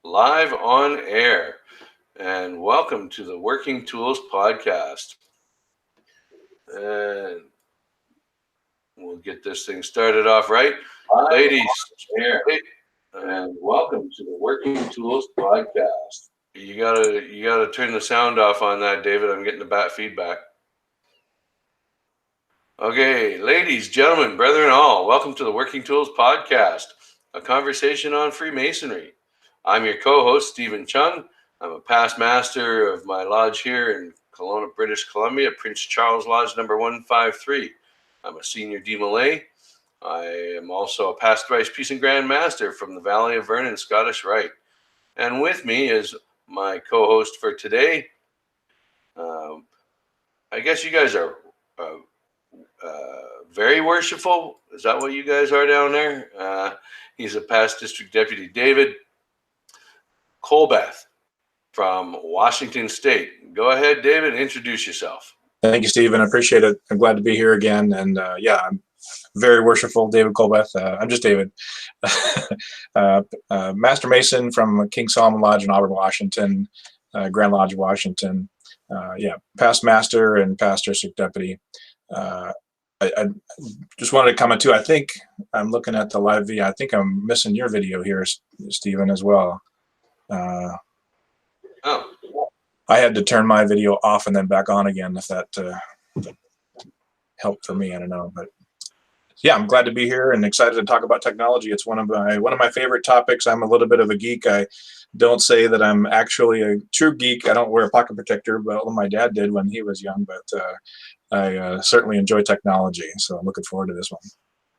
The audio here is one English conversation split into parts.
Live on air, and welcome to the Working Tools Podcast. And we'll get this thing started off right. Ladies, Here, and welcome to the Working Tools Podcast. you gotta turn the sound off on that, David. I'm getting the bad feedback. Okay, ladies, gentlemen, brethren, all, welcome to the Working Tools Podcast, a conversation on Freemasonry. I'm your co-host, Stephen Chung. I'm a past master of my lodge here in Kelowna, British Columbia, Prince Charles Lodge number 153. I'm a senior D Malay. I am also a past thrice Peace and Grand Master from the Valley of Vernon, Scottish Rite. And with me is my co-host for today. I guess you guys are very worshipful. Is that what you guys are down there? He's a past district deputy, David Colbeth from Washington State. Go ahead, David, introduce yourself. Thank you, Stephen. I appreciate it. I'm glad to be here again. And I'm very worshipful, David Colbeth. I'm just David. Master Mason from King Solomon Lodge in Auburn, Washington, Grand Lodge of Washington. Past master and past district deputy. I just wanted to comment too. I think I'm looking at the live video. I think I'm missing your video here, Stephen, as well. I had to turn my video off and then back on again, if that helped for me. I don't know, but yeah, I'm glad to be here and excited to talk about technology. It's one of my favorite topics. I'm a little bit of a geek. I don't say that I'm actually a true geek. I don't wear a pocket protector, but my dad did when he was young. But I certainly enjoy technology, so I'm looking forward to this one.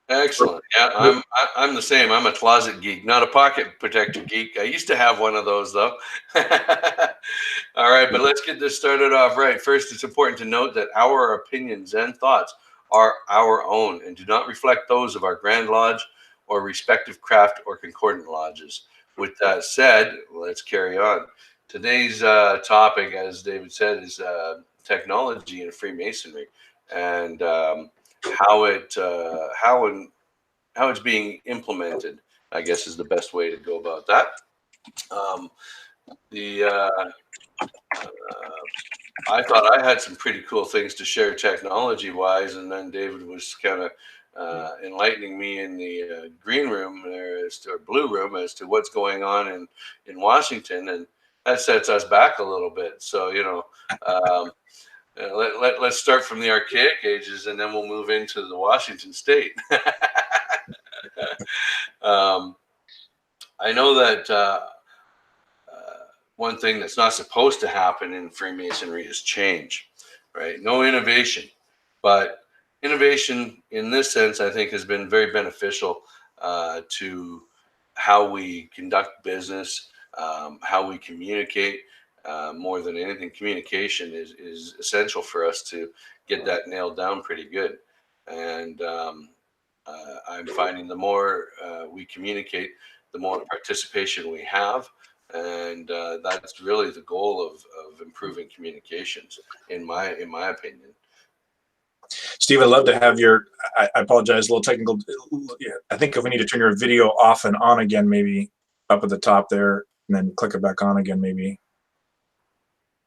Excellent. Yeah, I'm the same. I'm a closet geek, not a pocket protector geek. I used to have one of those though. All right, but let's get this started off right. First, it's important to note that our opinions and thoughts are our own and do not reflect those of our Grand Lodge or respective craft or concordant lodges. With that said, let's carry on. Today's topic, as David said, is technology and Freemasonry, and how it's being implemented, I guess, is the best way to go about that. I thought I had some pretty cool things to share technology wise, and then David was kind of enlightening me in the green room or blue room as to what's going on in Washington, and that sets us back a little bit. So let's start from the archaic ages, and then we'll move into the Washington State. I know that one thing that's not supposed to happen in Freemasonry is change, right? No innovation, but innovation in this sense, I think, has been very beneficial to how we conduct business, how we communicate. More than anything, communication is essential for us to get that nailed down pretty good. And I'm finding the more we communicate, the more participation we have. And that's really the goal of improving communications, in my opinion. Steve, I'd love to have I apologize, a little technical. I think if we need to turn your video off and on again, maybe up at the top there, and then click it back on again, maybe.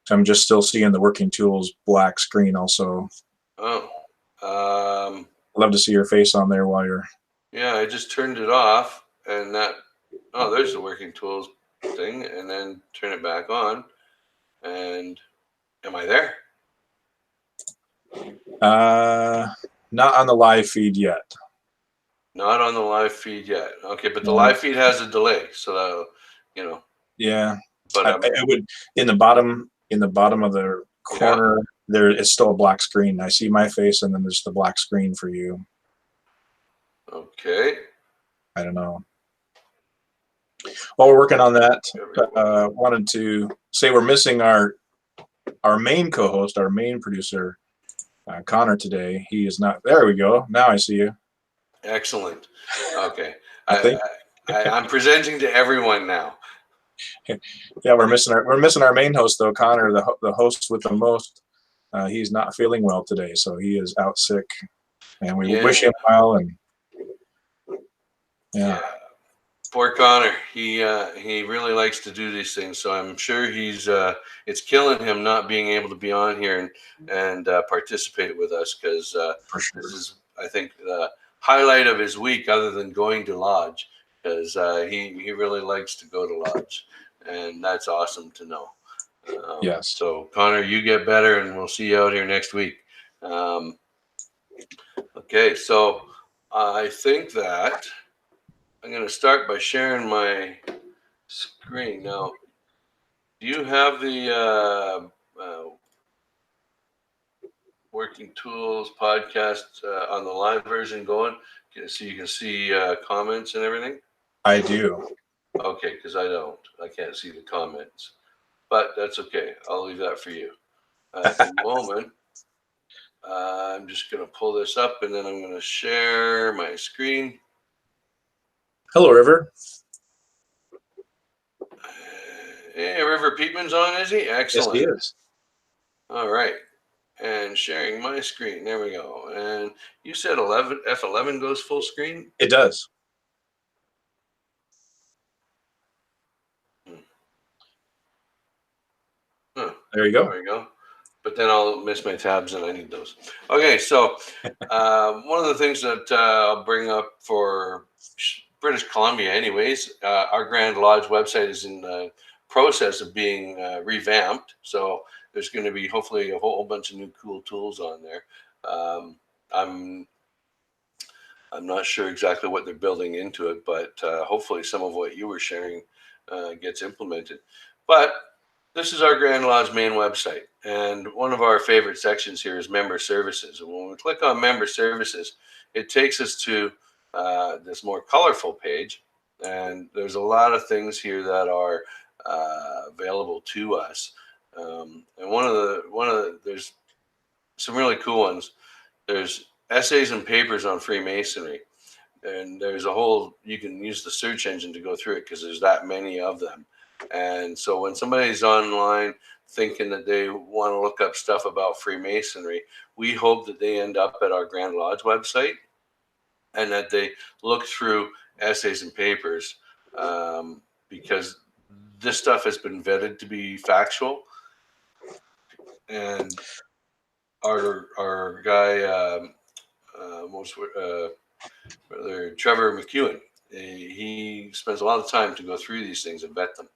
So I'm just still seeing the Working Tools black screen also. I'd love to see your face on there while you're... Yeah, I just turned it off, and there's the Working Tools thing, and then turn it back on. And am I there? Not on the live feed yet. Not on the live feed yet. Okay, but the live feed has a delay, so Yeah, but I would in the bottom of the corner there is still a black screen. I see my face, and then there's the black screen for you. Okay. I don't know. While we're working on that, wanted to say we're missing our main co-host, our main producer, Connor today. He is not. There we go. Now I see you. Excellent. Okay. I'm presenting to everyone now. Yeah, we're missing our main host though, Connor, the host with the most. He's not feeling well today, so he is out sick, and we wish him well. And yeah. Poor Connor. He really likes to do these things, so I'm sure he's it's killing him not being able to be on here and participate with us, because For sure. this is, I think, the highlight of his week, other than going to lodge, because he really likes to go to lodge, and that's awesome to know. Yes. So Connor, you get better, and we'll see you out here next week. Okay, so I think that I'm going to start by sharing my screen. Now, do you have the Working Tools podcast on the live version going? So you can see comments and everything? I do. Okay, because I don't. I can't see the comments. But that's okay. I'll leave that for you. At the moment, I'm just going to pull this up, and then I'm going to share my screen. Hello, River. Hey, River Peatman's on, is he? Excellent. Yes, he is. All right. And sharing my screen. There we go. And you said F11 goes full screen? It does. Huh. There you go. There we go. But then I'll miss my tabs, and I need those. Okay, so one of the things that I'll bring up for British Columbia, anyways, our Grand Lodge website is in the process of being revamped. So there's going to be hopefully a whole bunch of new cool tools on there. I'm not sure exactly what they're building into it, but hopefully some of what you were sharing gets implemented. But this is our Grand Lodge main website, and one of our favorite sections here is member services. And when we click on member services, it takes us to this more colorful page, and there's a lot of things here that are available to us. And there's some really cool ones. There's essays and papers on Freemasonry, and there's a whole, you can use the search engine to go through it because there's that many of them. And so when somebody's online thinking that they want to look up stuff about Freemasonry, we hope that they end up at our Grand Lodge website and that they look through essays and papers, because this stuff has been vetted to be factual. And our guy, Trevor McEwen, he spends a lot of time to go through these things and vet them.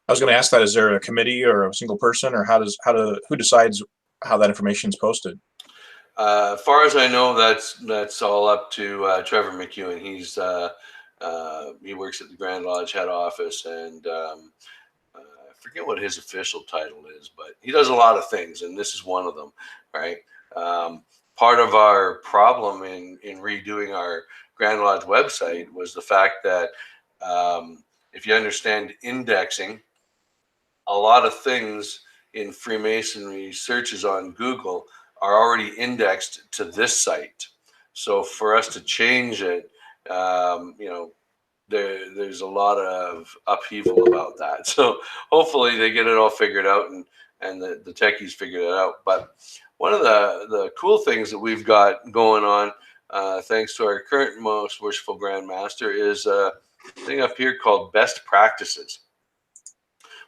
I was going to ask that: is there a committee or a single person, or who decides how that information is posted? As far as I know, that's all up to Trevor McEwen. He works at the Grand Lodge head office, and I forget what his official title is, but he does a lot of things, and this is one of them, right? Part of our problem in redoing our Grand Lodge website was the fact that if you understand indexing, a lot of things in Freemasonry searches on Google are already indexed to this site. So for us to change it, there's a lot of upheaval about that. So hopefully they get it all figured out, and the techies figured it out. But one of the cool things that we've got going on, thanks to our current most worshipful Grand Master, is a thing up here called Best Practices.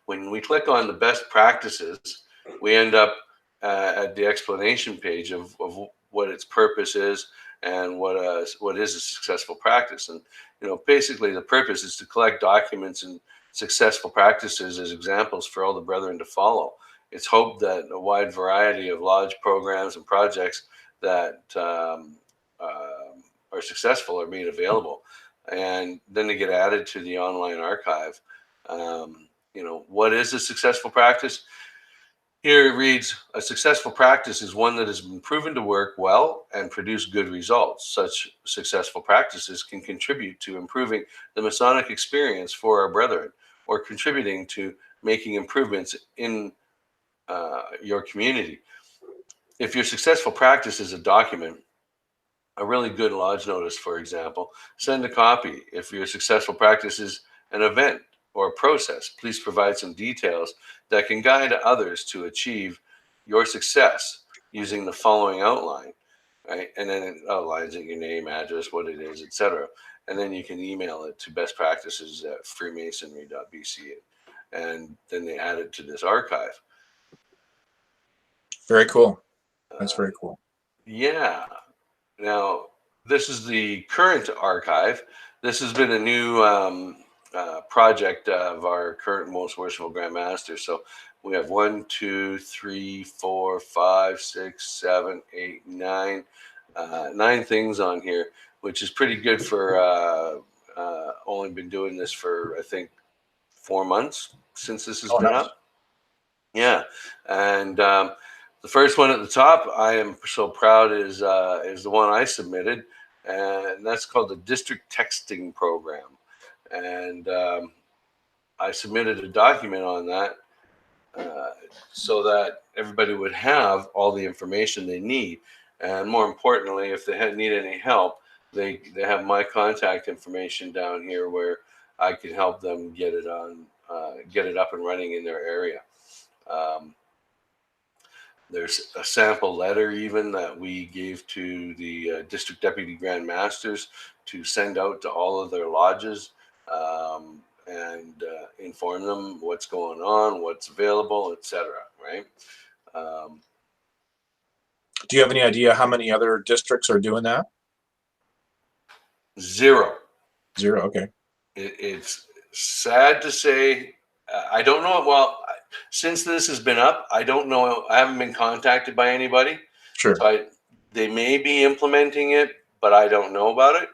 When we click on the Best Practices, we end up at the explanation page of what its purpose is and what is a successful practice. And basically the purpose is to collect documents and successful practices as examples for all the brethren to follow. It's hoped that a wide variety of lodge programs and projects that are successful are made available, and then they get added to the online archive. What is a successful practice? Here it reads, a successful practice is one that has been proven to work well and produce good results. Such successful practices can contribute to improving the Masonic experience for our brethren, or contributing to making improvements in your community. If your successful practice is a document, a really good lodge notice, for example, send a copy. If your successful practice is an event or process, please provide some details that can guide others to achieve your success using the following outline, right? And then it outlines your name, address, what it is, etc. and then you can email it to bestpractices@freemasonry.bc, and then they add it to this archive. Very cool. That's very cool. Yeah. Now, this is the current archive. This has been a new project of our current most worshipful Grand Master. So we have 1, 2, 3, 4, 5, 6, 7, 8, 9, 9 things on here, which is pretty good for only been doing this for, I think, 4 months since this has been Nice. up. Yeah, and the first one at the top, I am so proud, is the one I submitted, and that's called the District Texting Program. And I submitted a document on that so that everybody would have all the information they need, and more importantly, if they need any help, they have my contact information down here where I can help them get it up and running in their area. There's a sample letter even that we gave to the district deputy grand masters to send out to all of their lodges, and inform them what's going on, what's available, etc. Right? Do you have any idea how many other districts are doing that? 0. 0. Okay. It's sad to say. I don't know. Well, since this has been up, I don't know. I haven't been contacted by anybody. Sure. So they may be implementing it, but I don't know about it.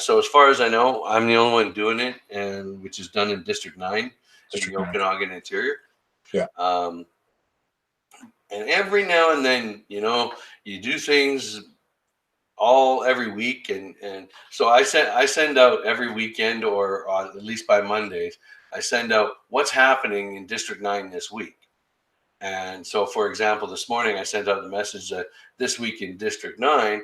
So as far as I know, I'm the only one doing it, and which is done in District 9, District in the 9. Okanagan Interior. Yeah. And every now and then, you do things every week, and so I send out every weekend, or at least by Mondays, I send out what's happening in District 9 this week. And so, for example, this morning I sent out the message that this week in District 9,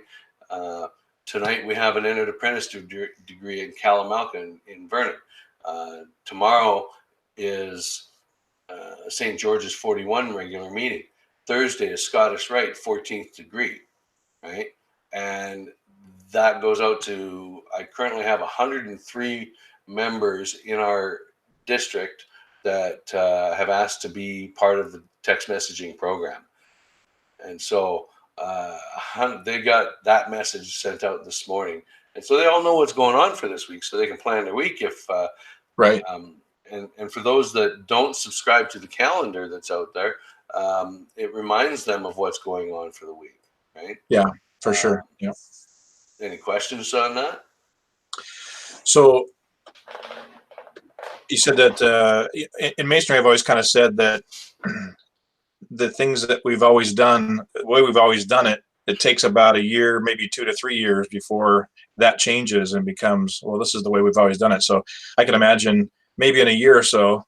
tonight we have an entered apprentice degree in Kalamalka in Vernon. Tomorrow is St. George's 41 regular meeting. Thursday is Scottish Rite 14th degree, right? And that goes out to, I currently have 103 members in our district that have asked to be part of the text messaging program. And so they got that message sent out this morning. And so they all know what's going on for this week, so they can plan their week if right. And for those that don't subscribe to the calendar that's out there, it reminds them of what's going on for the week, right? Yeah, for sure. Yeah. Any questions on that? So you said that in Masonry, I've always kind of said that the things that we've always done, the way we've always done it, it takes about a year, maybe 2 to 3 years before that changes and becomes, well, this is the way we've always done it. So I can imagine maybe in a year or so,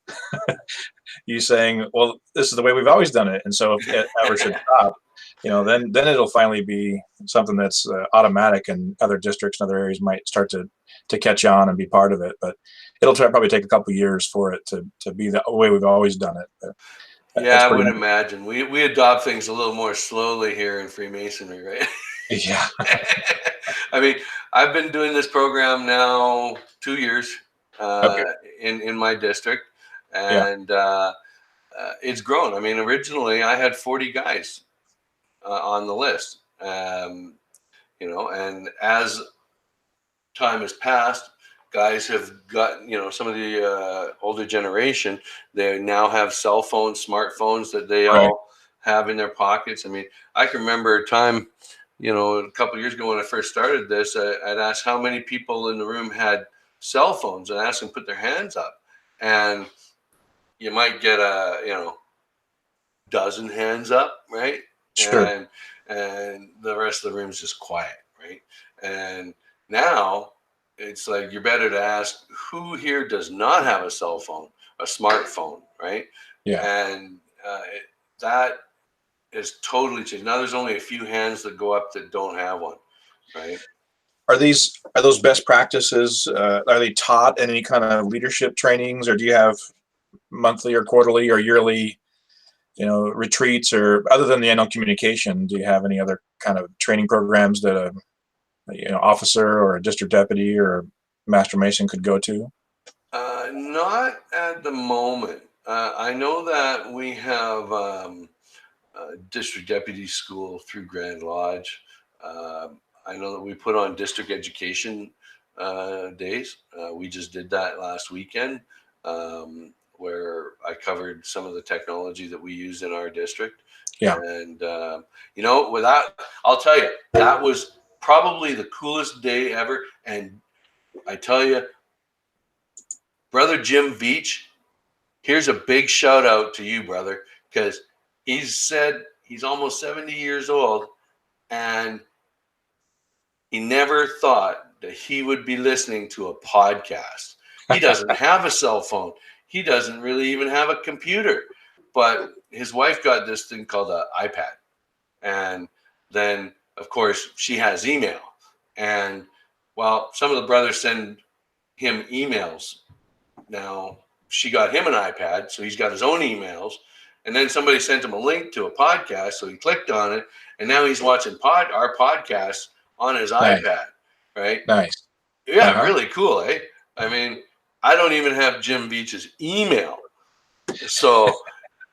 you saying, well, this is the way we've always done it. And so if it ever should stop, then it'll finally be something that's automatic, and other districts and other areas might start to catch on and be part of it. But it'll probably take a couple of years for it to be the way we've always done it. But yeah, I would imagine. We adopt things a little more slowly here in Freemasonry, right? Yeah. I mean, I've been doing this program now 2 years in my district, and it's grown. I mean, originally I had 40 guys on the list, and as time has passed, guys have got, some of the older generation, they now have cell phones, smartphones that they all have in their pockets. I mean, I can remember a time, a couple of years ago when I first started this, I'd ask how many people in the room had cell phones, and ask them to put their hands up. And you might get a, dozen hands up, right? Sure. And the rest of the room is just quiet, right? And now it's like, you're better to ask who here does not have a cell phone, a smartphone, right? Yeah. And that is totally changed. Now there's only a few hands that go up that don't have one, right? Are those best practices? Are they taught in any kind of leadership trainings, or do you have monthly or quarterly or yearly, retreats, or other than the annual communication, do you have any other kind of training programs that officer or a district deputy or master mason could go to? Not at the moment. I know that we have district deputy school through Grand Lodge. I know that we put on district education days. We just did that last weekend, where I covered some of the technology that we use in our district. Yeah. And, without, I'll tell you, that was probably the coolest day ever. And I tell you, Brother Jim Veach, here's a big shout out to you, brother, because he's said he's almost 70 years old and he never thought that he would be listening to a podcast. He doesn't have a cell phone. He doesn't really even have a computer. But his wife got this thing called an iPad. And then, of course, she has email. And while some of the brothers send him emails, now she got him an iPad, so he's got his own emails. And then somebody sent him a link to a podcast, so he clicked on it, and now he's watching our podcast on his iPad, right? Nice. Yeah, really cool, eh? I mean, I don't even have Jim Veach's email, so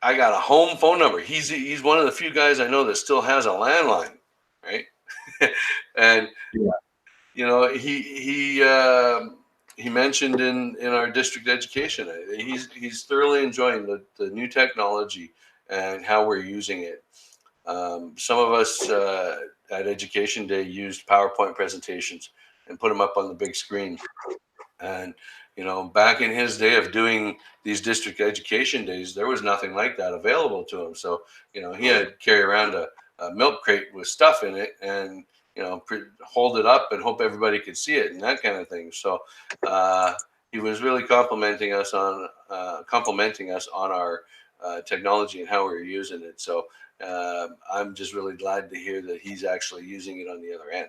I got a home phone number. He's one of the few guys I know that still has a landline, right? And he mentioned in our district education, he's thoroughly enjoying the new technology and how we're using it. Some of us at Education Day used PowerPoint presentations and put them up on the big screen. And, back in his day of doing these district education days, there was nothing like that available to him. So, he had to carry around a milk crate with stuff in it and, hold it up and hope everybody could see it and that kind of thing. So he was really complimenting us on our technology and how we were using it. So I'm just really glad to hear that he's actually using it on the other end.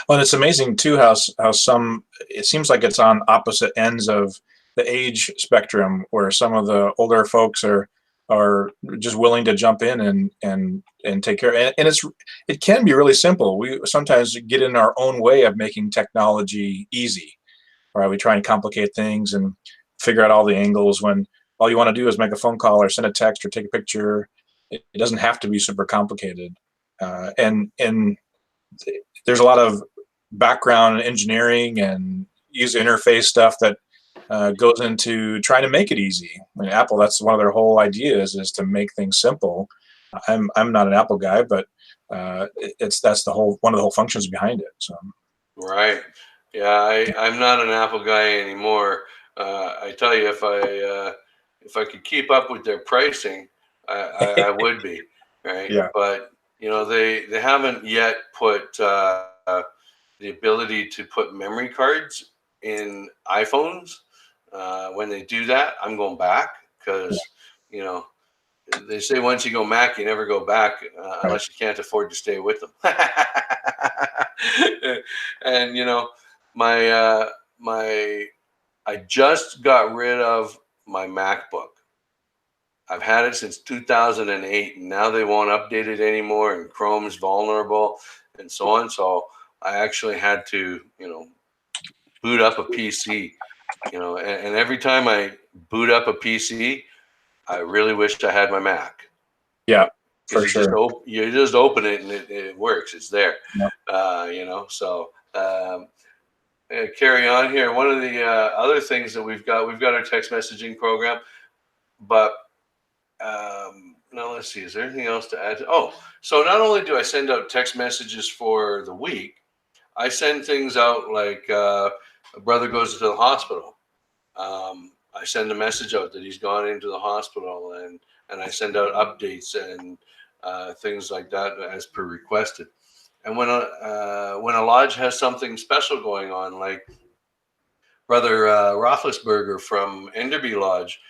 Well, it's amazing too how it seems like it's on opposite ends of the age spectrum, where some of the older folks are just willing to jump in and take care. And it can be really simple. We sometimes get in our own way of making technology easy, right? We try and complicate things and figure out all the angles when all you want to do is make a phone call or send a text or take a picture. It doesn't have to be super complicated. And there's a lot of background engineering and user interface stuff that goes into trying to make it easy. I mean, Apple, that's one of their whole ideas, is to make things simple. I'm not an Apple guy, but that's one of the whole functions behind it. So. Right. Yeah, I'm not an Apple guy anymore. I tell you, if I could keep up with their pricing, I would be, right? Yeah. But they haven't yet put the ability to put memory cards in iPhones. When they do that, I'm going back because they say once you go Mac, you never go back unless you can't afford to stay with them. And I just got rid of my MacBook. I've had it since 2008, and now they won't update it anymore, and Chrome's vulnerable, and so on. So I actually had to, boot up a PC, and every time I boot up a PC, I really wished I had my Mac. Yeah, for sure. You just open it and it works. It's there. Yep. So carry on here. One of the other things that we've got our text messaging program, but now let's see, is there anything else to add? So not only do I send out text messages for the week, I send things out like a brother goes to the hospital. I send a message out that he's gone into the hospital, and I send out updates and things like that as per requested. And when a lodge has something special going on, like Brother Roethlisberger from Enderby Lodge,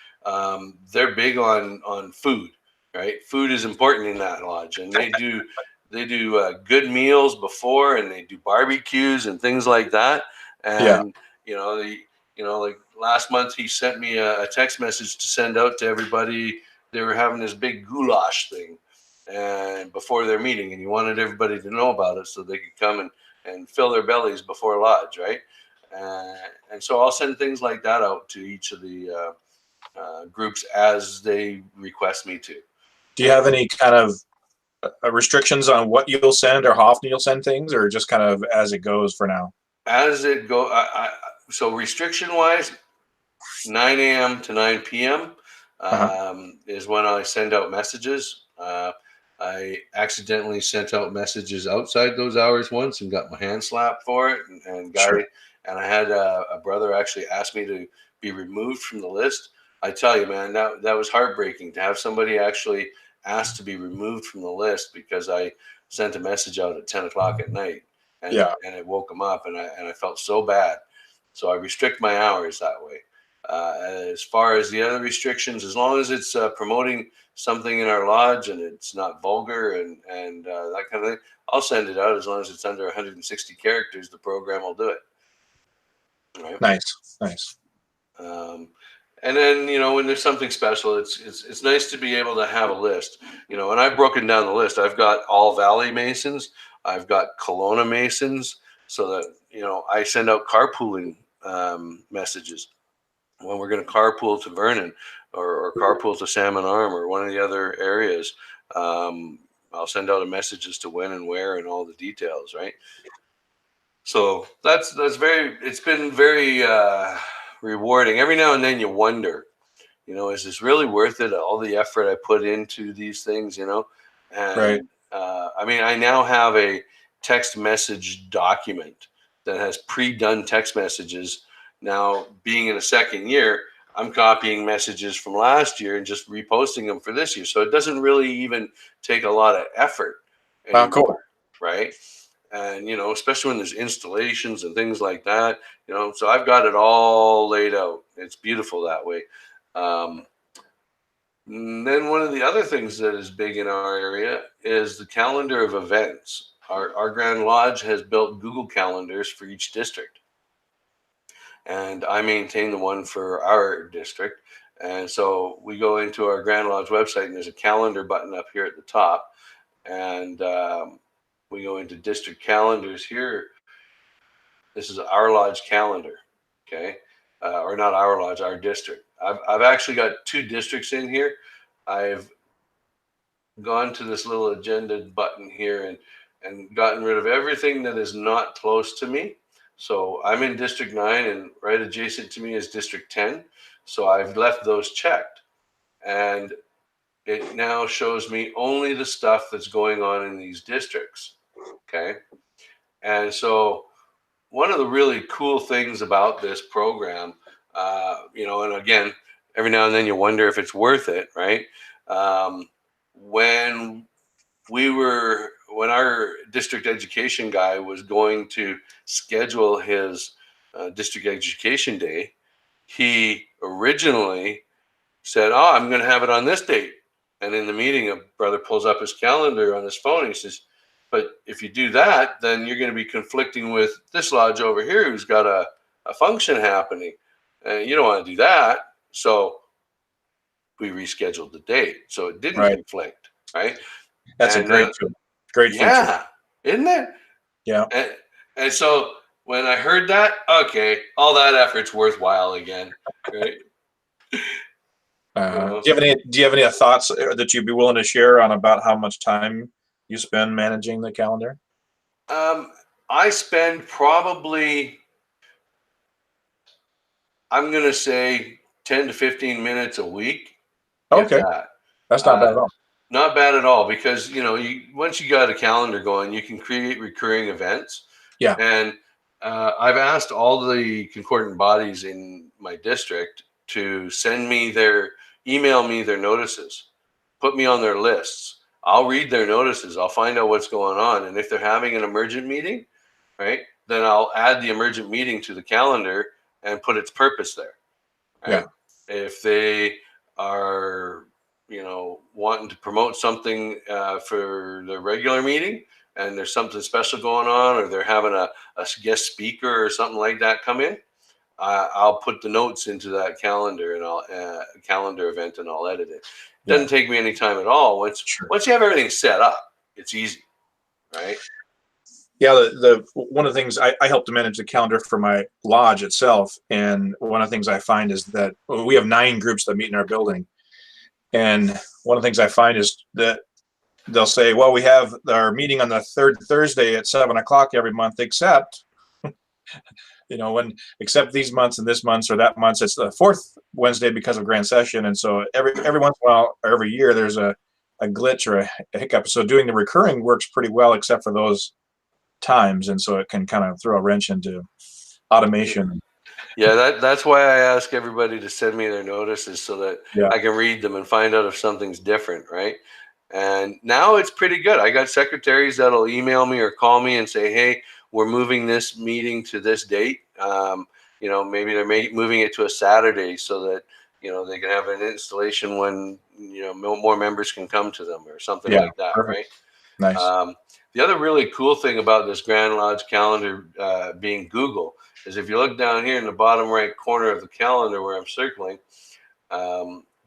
they're big on food, right? Food is important in that lodge, and they do good meals before, and they do barbecues and things like that. And like last month, he sent me a text message to send out to everybody. They were having this big goulash thing, and before their meeting, and he wanted everybody to know about it so they could come and fill their bellies before lodge, right? And so I'll send things like that out to each of the groups as they request me to. Do you have any kind of restrictions on what you'll send or how often you'll send things, or just kind of as it goes for now? As it go, so restriction wise, 9 a.m. to 9 p.m. Is when I send out messages. I accidentally sent out messages outside those hours once and got my hand slapped for it. And I had a brother actually ask me to be removed from the list. I tell you, man, that was heartbreaking to have somebody actually ask to be removed from the list because I sent a message out at 10 o'clock at night, and it woke them up, and I felt so bad. So I restrict my hours that way. As far as the other restrictions, as long as it's promoting something in our lodge and it's not vulgar and that kind of thing, I'll send it out. As long as it's under 160 characters, the program will do it. Right? Nice. And then, when there's something special, it's nice to be able to have a list, and I've broken down the list. I've got all Valley Masons, I've got Kelowna Masons, so that I send out carpooling messages when we're going to carpool to Vernon or carpool to Salmon Arm or one of the other areas. I'll send out a message as to when and where and all the details, right? So it's been very rewarding. Every now and then you wonder, is this really worth it? All the effort I put into these things, And Right. I now have a text message document that has pre-done text messages. Now, being in a second year, I'm copying messages from last year and just reposting them for this year. So it doesn't really even take a lot of effort anymore, Cool. right? And, especially when there's installations and things like that, so I've got it all laid out. It's beautiful that way. Then one of the other things that is big in our area is the calendar of events. Our Grand Lodge has built Google calendars for each district. And I maintain the one for our district. And so we go into our Grand Lodge website and there's a calendar button up here at the top. And we go into district calendars here. This is our lodge calendar, okay? Or not our lodge, our district. I've actually got 2 districts in here. I've gone to this little agenda button here and gotten rid of everything that is not close to me. So I'm in District 9 and right adjacent to me is District 10. So I've left those checked. And it now shows me only the stuff that's going on in these districts, okay? And so one of the really cool things about this program, and again, every now and then you wonder if it's worth it, right? When our district education guy was going to schedule his district education day, he originally said, "Oh, I'm going to have it on this date." And in the meeting, a brother pulls up his calendar on his phone. And he says, "But if you do that, then you're going to be conflicting with this lodge over here who's got a function happening. And you don't want to do that." So we rescheduled the date. So it didn't conflict, right? That's a great feature. Yeah, isn't it? Yeah. And so when I heard that, okay, all that effort's worthwhile again, right? Do you have any thoughts that you'd be willing to share on about how much time you spend managing the calendar? I spend probably, I'm going to say 10 to 15 minutes a week. Okay. That's not bad at all. Not bad at all, because, once you got a calendar going, you can create recurring events. Yeah. And I've asked all the concordant bodies in my district to email me their notices, put me on their lists. I'll read their notices. I'll find out what's going on. And if they're having an emergent meeting, right, then I'll add the emergent meeting to the calendar and put its purpose there. Right? Yeah. If they are, wanting to promote something for the regular meeting and there's something special going on, or they're having a guest speaker or something like that come in, I'll put the notes into that calendar and I'll calendar event and I'll edit it. It doesn't take me any time at all. Once you have everything set up, it's easy, right? Yeah, the one of the things I help to manage the calendar for my lodge itself, and one of the things I find is that we have 9 groups that meet in our building, and one of the things I find is that they'll say, "Well, we have our meeting on the third Thursday at 7 o'clock every month, except when except these months and this month or that month, it's the fourth Wednesday because of Grand Session." And so every once in a while, or every year, there's a glitch or a hiccup. So doing the recurring works pretty well, except for those times, and so it can kind of throw a wrench into automation. Yeah, that's why I ask everybody to send me their notices so that Yeah, I can read them and find out if something's different, right? And now it's pretty good. I got secretaries that'll email me or call me and say, "Hey, we're moving this meeting to this date." Maybe they're moving it to a Saturday so that they can have an installation when more members can come to them or something yeah, like that, perfect, right? nice. The other really cool thing about this Grand Lodge calendar being Google is if you look down here in the bottom right corner of the calendar where I'm circling,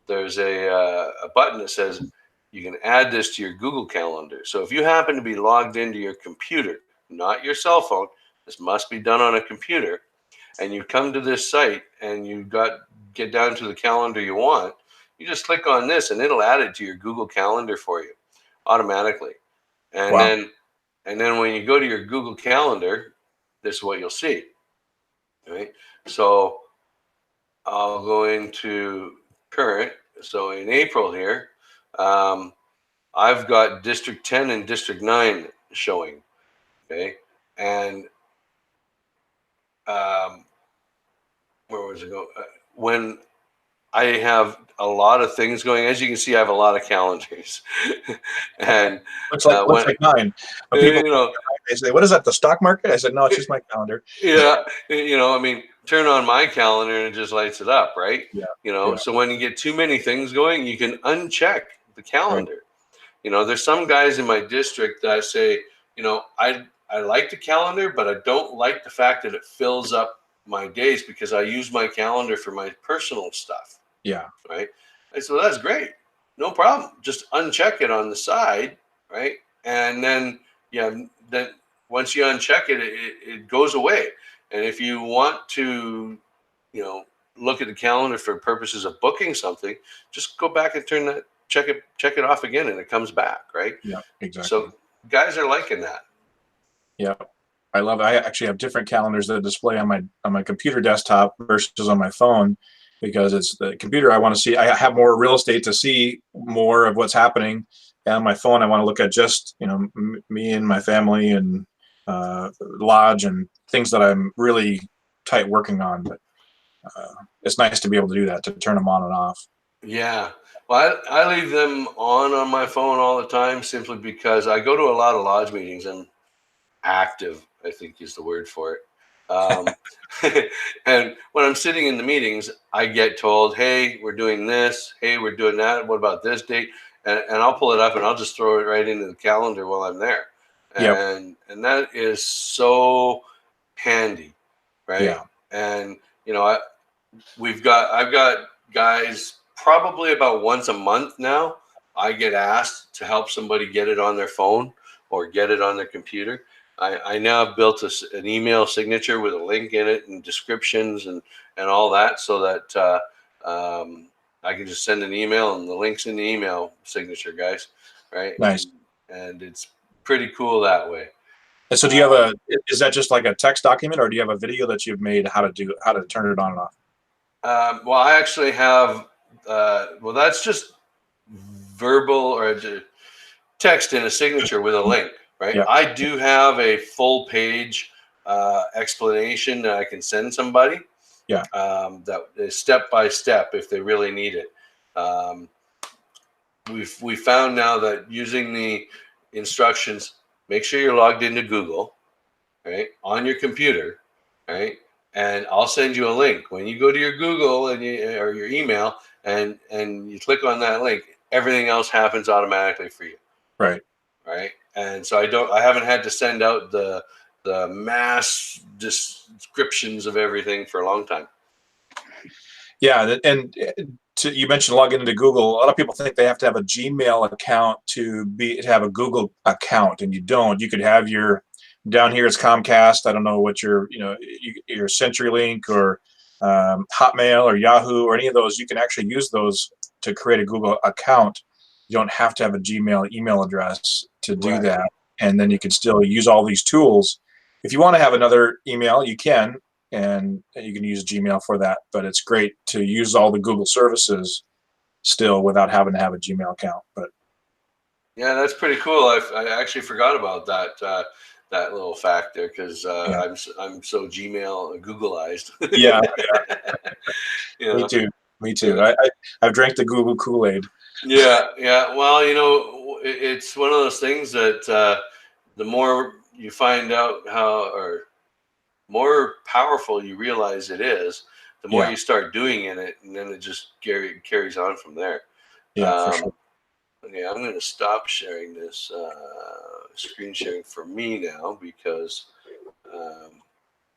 there's a button that says you can add this to your Google Calendar. So if you happen to be logged into your computer, not your cell phone, this must be done on a computer, and you come to this site and get down to the calendar you want, you just click on this and it'll add it to your Google Calendar for you automatically. And Wow. then when you go to your Google Calendar, this is what you'll see. Right. So I'll go into current. So in April here, I've got District 10 and District 9 showing. Okay. And where was it go? When I have a lot of things going, as you can see, I have a lot of calendars. And Looks like mine. When people you know, they say, "What is that? The stock market?" I said, "No, it's just my calendar." yeah, I mean, turn on my calendar and it just lights it up, right? Yeah, yeah, So when you get too many things going, you can uncheck the right. calendar. There's some guys in my district that say, I like the calendar, but I don't like the fact that it fills up my days because I use my calendar for my personal stuff, Yeah, right? I said, well, that's great. No problem. Just uncheck it on the side, right? And then, yeah, then once you uncheck it, it goes away. And if you want to, you know, look at the calendar for purposes of booking something, just go back and check it off again, and it comes back, right? yeah, exactly. So guys are liking that. Yeah, I love it. I actually have different calendars that display on my computer desktop versus on my phone, because it's the computer I want to see. I have more real estate to see more of what's happening, and on my phone I want to look at just me and my family and lodge and things that I'm really tight working on. But it's nice to be able to do that, to turn them on and off. Yeah. Well, I leave them on my phone all the time simply because I go to a lot of lodge meetings. I'm active, I think is the word for it. And when I'm sitting in the meetings, I get told, "Hey, we're doing this. Hey, we're doing that. What about this date?" And I'll pull it up and I'll just throw it right into the calendar while I'm there. Yep. And that is so handy, right? Yeah. And I've got guys probably about once a month now. I get asked to help somebody get it on their phone or get it on their computer. I now have built an email signature with a link in it and descriptions and all that, so that I can just send an email and the link's in the email signature, guys. Right? Nice. And it's pretty cool that way. And so, do you have is that just like a text document, or do you have a video that you've made how to turn it on and off? Well, I actually have. Well, that's just verbal or text in a signature with a link, right? Yeah. I do have a full page explanation that I can send somebody. Yeah. That is step by step if they really need it. We found now that using the instructions, make sure you're logged into Google, right, on your computer, right, and I'll send you a link when you go to your Google or your email, and you click on that link. Everything else happens automatically for you. Right. Right. And so I haven't had to send out the mass descriptions of everything for a long time. Yeah, and you mentioned logging into Google. A lot of people think they have to have a Gmail account to have a Google account, and you don't. You could have your Down here it's Comcast. I don't know what your CenturyLink or Hotmail or Yahoo or any of those. You can actually use those to create a Google account. You don't have to have a Gmail email address to do that. And then you can still use all these tools. If you want to have another email, you can, and you can use Gmail for that. But it's great to use all the Google services still without having to have a Gmail account. But yeah, that's pretty cool. I actually forgot about that little fact there, because I'm so Gmail Googleized. yeah, You know? Me too. I've drank the Google Kool-Aid. Yeah. Well, it's one of those things that the more you find out or more powerful you realize it is, the more you start doing it, and then it just carries on from there. Yeah, for sure. Okay, I'm going to stop sharing this screen sharing for me now, because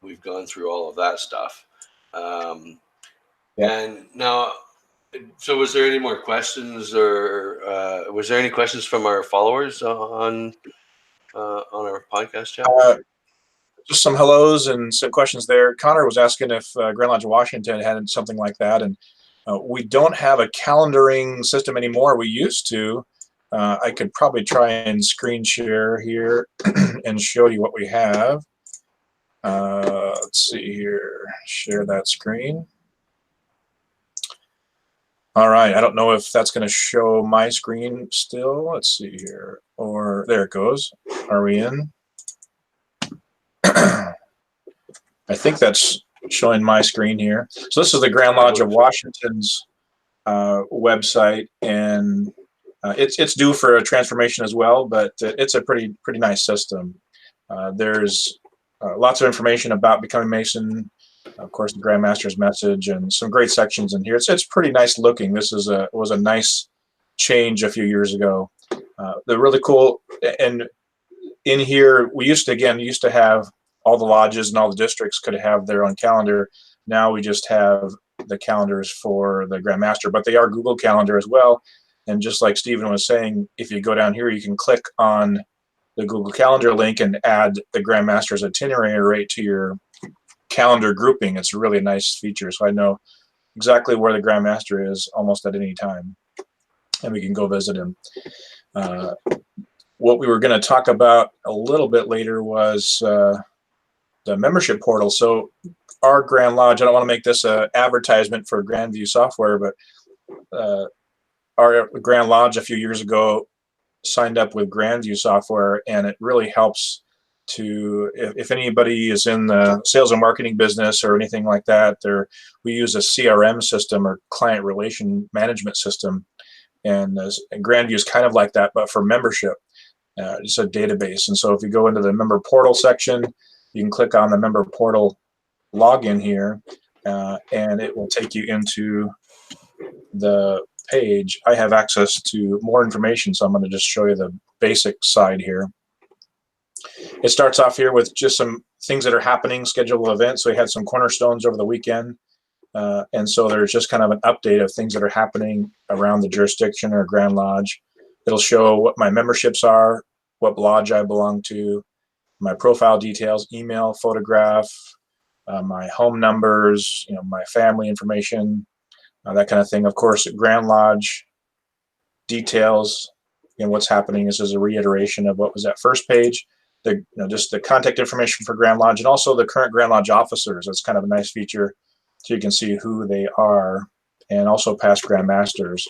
we've gone through all of that stuff. And now, so was there any more questions, or was there any questions from our followers on our podcast chat? Just some hellos and some questions there. Connor was asking if Grand Lodge of Washington had something like that, and we don't have a calendaring system anymore. We used to. I could probably try and screen share here and show you what we have. Let's see here. Share that screen. All right. I don't know if that's going to show my screen still. Let's see here. Or there it goes. Are we in? I think that's showing my screen here. So this is the Grand Lodge of Washington's website, and it's due for a transformation as well, but it's a pretty nice system. There's lots of information about becoming Mason, of course, the Grand Master's message, and some great sections in here. It's pretty nice looking. This was a nice change a few years ago. They're really cool, and in here we used to have all the lodges and all the districts could have their own calendar. Now we just have the calendars for the Grand Master, but they are Google Calendar as well. And just like Stephen was saying, if you go down here, you can click on the Google Calendar link and add the Grand Master's itinerary right to your calendar grouping. It's a really nice feature. So I know exactly where the Grand Master is almost at any time, and we can go visit him. What we were going to talk about a little bit later was the membership portal. So our Grand Lodge, I don't want to make this an advertisement for Grandview software, but our Grand Lodge a few years ago signed up with Grandview software, and it really helps to, if anybody is in the sales and marketing business or anything like that, we use a CRM system, or client relation management system, and Grandview is kind of like that, but for membership. It's a database. And so if you go into the member portal section, you can click on the member portal login here, and it will take you into the page. I have access to more information, so I'm going to just show you the basic side here. It starts off here with just some things that are happening, schedule of events. So we had some cornerstones over the weekend, and so there's just kind of an update of things that are happening around the jurisdiction or Grand Lodge. It'll show what my memberships are, what lodge I belong to, my profile details, email, photograph, my home numbers, my family information, that kind of thing. Of course, Grand Lodge details and what's happening. This is a reiteration of what was that first page. Just the contact information for Grand Lodge, and also the current Grand Lodge officers. That's kind of a nice feature, so you can see who they are, and also past Grand Masters.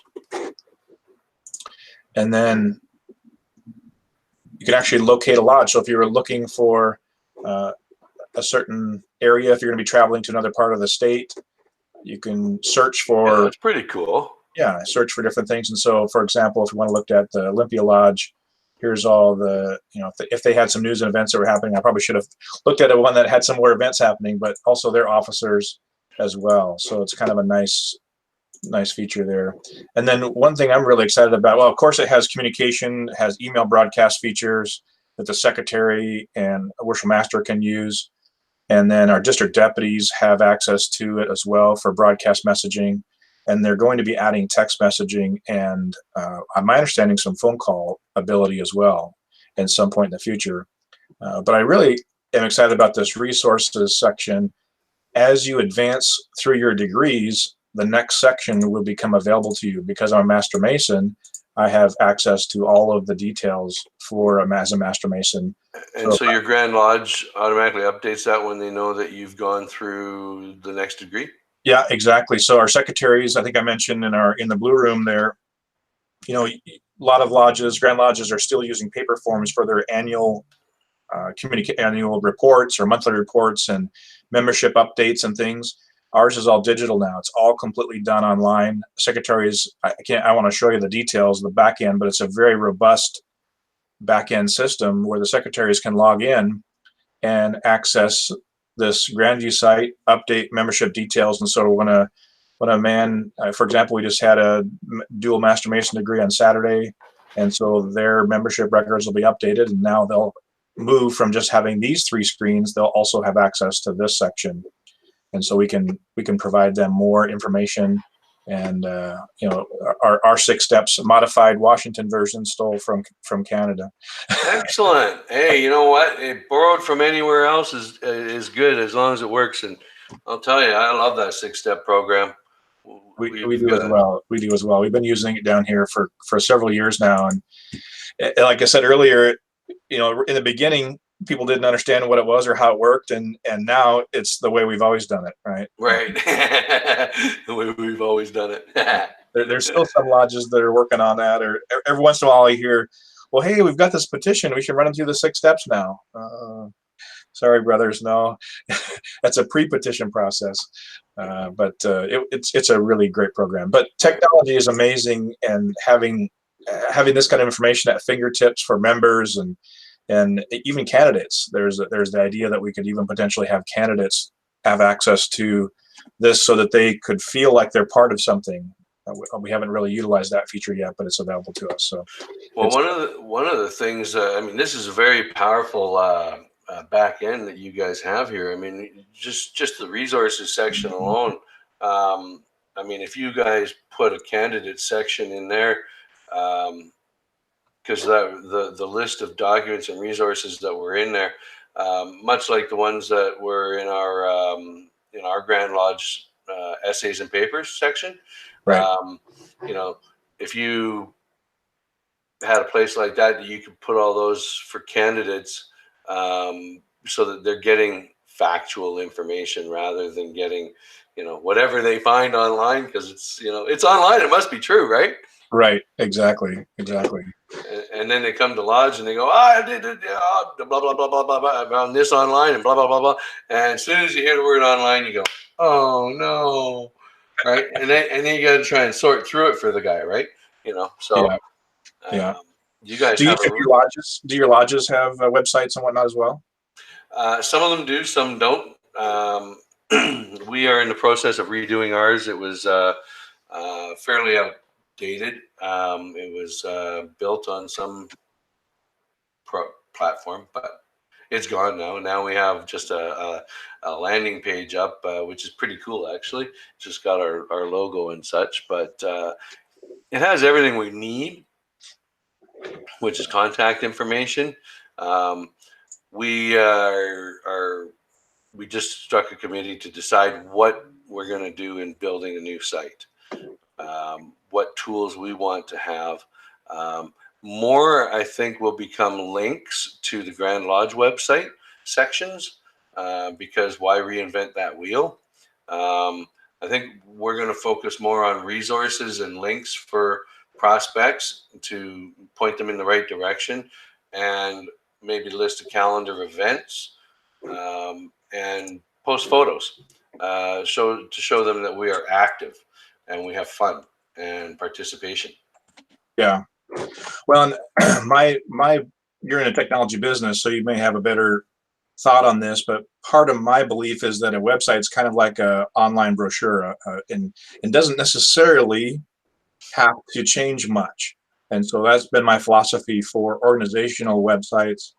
And then you can actually locate a lodge. So if you were looking for a certain area, if you're going to be traveling to another part of the state, you can search for. Yeah, that's pretty cool. Yeah, search for different things. And so, for example, if you want to look at the Olympia Lodge, here's all the, if they had some news and events that were happening, I probably should have looked at one that had some more events happening, but also their officers as well. So it's kind of a nice feature there. And then one thing I'm really excited about, well, of course it has communication, it has email broadcast features that the secretary and a worship master can use. And then our district deputies have access to it as well for broadcast messaging. And they're going to be adding text messaging and, on my understanding, some phone call ability as well at some point in the future. But I really am excited about this resources section. As you advance through your degrees, the next section will become available to you. Because I'm a Master Mason, I have access to all of the details for as a Master Mason. And so your Grand Lodge automatically updates that when they know that you've gone through the next degree? Yeah, exactly. So our secretaries, I think I mentioned in the blue room there, you know, a lot of lodges, Grand Lodges, are still using paper forms for their annual annual reports or monthly reports and membership updates and things. Ours is all digital now. It's all completely done online. Secretaries, I want to show you the details of the back end, but it's a very robust back end system where the secretaries can log in and access this Grandview site, update membership details. And so when a man, for example, we just had a dual Master Mason degree on Saturday, and so their membership records will be updated, and now they'll move from just having these 3 screens. They'll also have access to this section, and so we can provide them more information. And you know, our 6 steps modified Washington version, stole from Canada. Excellent. Hey, you know what? It borrowed from anywhere else is good as long as it works. And I'll tell you, I love that 6-step program. We do as well. We do as well. We've been using it down here for several years now, and like I said earlier, you know, in the beginning, people didn't understand what it was or how it worked, and now it's the way we've always done it, right? Right. The way we've always done it. There's still some lodges that are working on that, or every once in a while I hear, well, hey, we've got this petition. We should run them through the 6 steps now. Sorry, brothers, no. That's a pre-petition process. But it's a really great program. But technology is amazing, and having this kind of information at fingertips for members and even candidates. There's the idea that we could even potentially have candidates have access to this so that they could feel like they're part of something. We haven't really utilized that feature yet, but it's available to us. So, well, one of the things, I mean, this is a very powerful back end that you guys have here. I mean, just the resources section alone. I mean, if you guys put a candidate section in there, because the list of documents and resources that were in there, much like the ones that were in our Grand Lodge essays and papers section, right. You know, if you had a place like that, you could put all those for candidates, so that they're getting factual information rather than getting, you know, whatever they find online, because it's, you know, it's online. It must be true, right? Right. Exactly. And then they come to Lodge and they go, I did blah, blah, blah, blah, blah, blah. I found this online and blah, blah, blah, blah. And as soon as you hear the word online, you go, oh, no. Right. And then you got to try and sort through it for the guy. Right. You know, so yeah. You guys do your lodges have websites and whatnot as well? Some of them do, some don't. We are in the process of redoing ours. It was fairly outdated. It was built on some platform, but it's gone now. Now we have just a landing page up, which is pretty cool, actually. It's just got our logo and such, but it has everything we need, which is contact information. We just struck a committee to decide what we're going to do in building a new site, what tools we want to have. More, I think, will become links to the Grand Lodge website sections, because why reinvent that wheel? I think we're going to focus more on resources and links for prospects to point them in the right direction, and maybe list a calendar of events, and post photos, to show them that we are active and we have fun and participation. Yeah. Well, you're in a technology business, so you may have a better thought on this, but part of my belief is that a website's kind of like an online brochure, and doesn't necessarily have to change much. And so that's been my philosophy for organizational websites,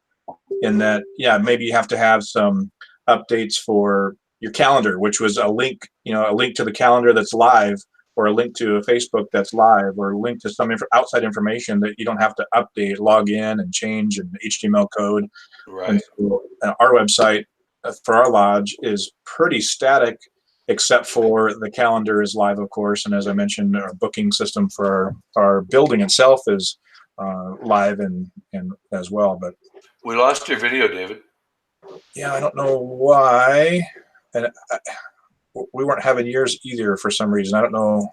in that, yeah, maybe you have to have some updates for your calendar, which was a link to the calendar that's live, or a link to a Facebook that's live, or a link to some outside information that you don't have to update, log in and change an HTML code. Right. And so our website for our lodge is pretty static, except for the calendar is live, of course. And as I mentioned, our booking system for our building itself is live and as well. But We lost your video, David. yeah, I don't know why. And we weren't having yours either for some reason. I don't know.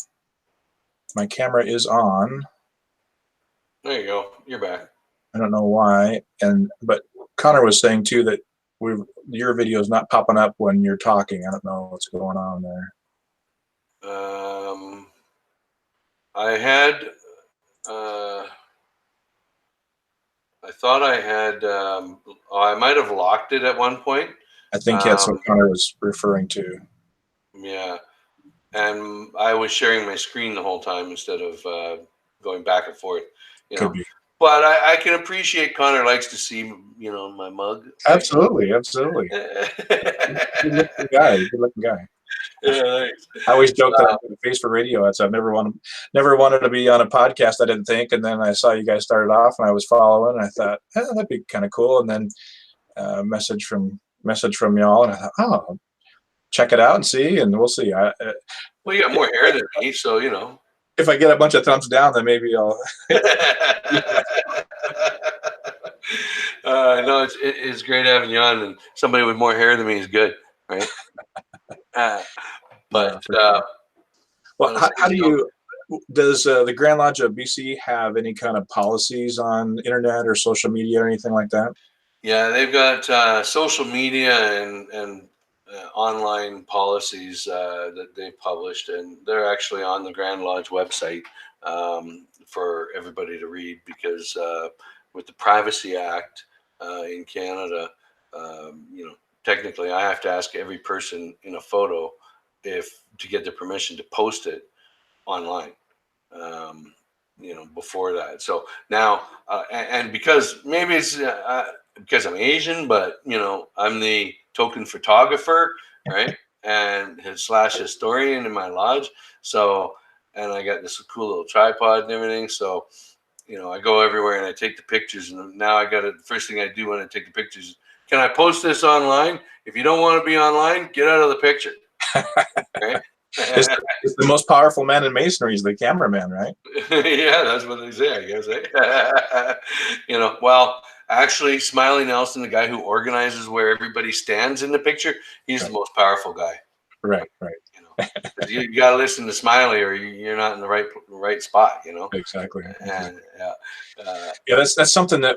My camera is on. There you go. You're back. I don't know why. But Connor was saying too that your video is not popping up when you're talking. I don't know what's going on there. I had. I thought I had. I might have locked it at one point. I think that's what Connor was referring to. Yeah, and I was sharing my screen the whole time instead of going back and forth. Could be. But I can appreciate Connor likes to see my mug. Absolutely. Good looking guy. Yeah, thanks. I always joke that I'm a face for radio. I've never wanted to be on a podcast, I didn't think. And then I saw you guys started off and I was following and I thought, that'd be kind of cool. And then message from y'all and I thought, oh, check it out and see, and we'll see. Well, you got more hair than me, so if I get a bunch of thumbs down, then maybe I'll. No, it's great having you on, and somebody with more hair than me is good, right? But well, how do you? Does the Grand Lodge of BC have any kind of policies on internet or social media or anything like that? Yeah, they've got social media and online policies that they've published, and they're actually on the Grand Lodge website for everybody to read, because with the Privacy Act in Canada, technically I have to ask every person in a photo to get the permission to post it online. Before that. So now, and because maybe it's because I'm Asian, but I'm the token photographer, right? And / historian in my lodge. So, and I got this cool little tripod and everything. So, I go everywhere and I take the pictures. And now I got it. First thing I do when I take the pictures, can I post this online? If you don't want to be online, get out of the picture. Right? It's the most powerful man in masonry is the cameraman, right? Yeah, that's what they say, I guess. Well, actually, Smiley Nelson, the guy who organizes where everybody stands in the picture, he's the most powerful guy. Right. You got to listen to Smiley, or you're not in the right spot. Exactly. And that's something that